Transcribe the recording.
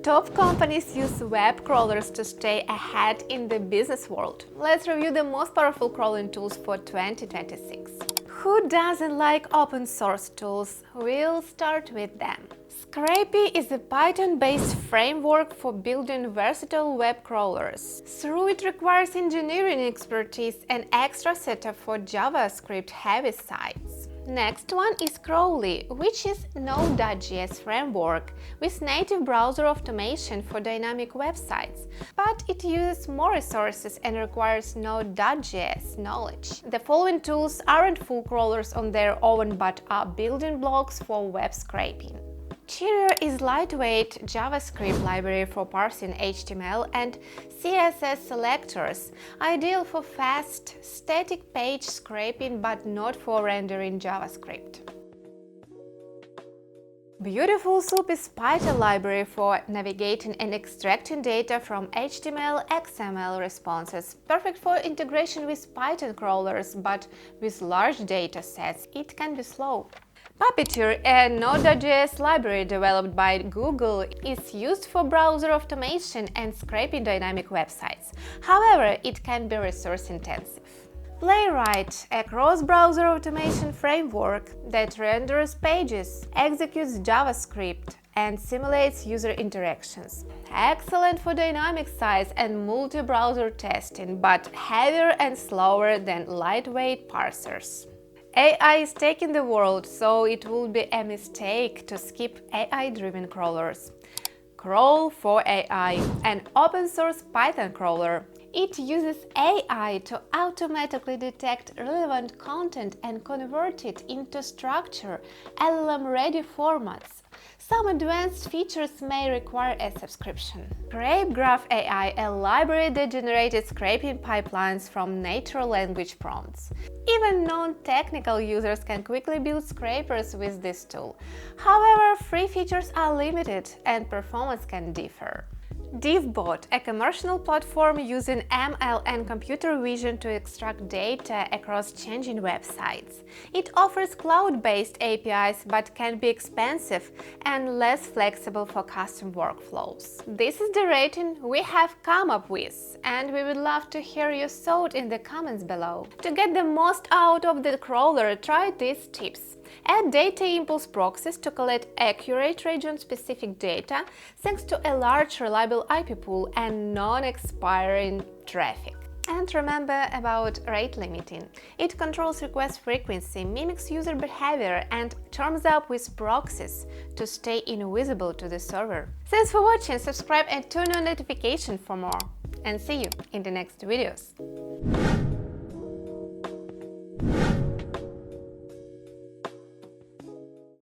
top companies use web crawlers to stay ahead in the business world. Let's review the most powerful crawling tools for 2026. Who doesn't like open source tools? We'll start with them. Scrapy is a Python-based framework for building versatile web crawlers. Though it requires engineering expertise and extra setup for JavaScript-heavy sites. Next one is Crawly, which is Node.js framework with native browser automation for dynamic websites, but it uses more resources and requires Node.js knowledge. The following tools aren't full crawlers on their own but are building blocks for web scraping. Cheerier is lightweight JavaScript library for parsing HTML and CSS selectors, ideal for fast, static page scraping but not for rendering JavaScript. Beautiful Soup is Python library for navigating and extracting data from HTML, XML responses, perfect for integration with Python crawlers, but with large data sets it can be slow. Puppeteer, a Node.js library developed by Google, is used for browser automation and scraping dynamic websites. However, it can be resource-intensive. Playwright, a cross-browser automation framework that renders pages, executes JavaScript, and simulates user interactions. Excellent for dynamic sites and multi-browser testing, but heavier and slower than lightweight parsers. AI is taking the world, so it would be a mistake to skip AI-driven crawlers. Crawl for AI, an open-source Python crawler. It uses AI to automatically detect relevant content and convert it into structured, LLM-ready formats. Some advanced features may require a subscription. ScrapeGraph AI, a library that generated scraping pipelines from natural language prompts. Even non-technical users can quickly build scrapers with this tool. However, free features are limited and performance can differ. DivBot, a commercial platform using ML and computer vision to extract data across changing websites. It offers cloud-based APIs but can be expensive and less flexible for custom workflows. This is the rating we have come up with, and we would love to hear your thoughts in the comments below. To get the most out of the crawler, try these tips. Add DataImpulse proxies to collect accurate region-specific data thanks to a large reliable IP pool and non-expiring traffic. And remember about rate limiting. It controls request frequency, mimics user behavior and turns up with proxies to stay invisible to the server. Thanks for watching, subscribe and turn on notifications for more. And see you in the next videos.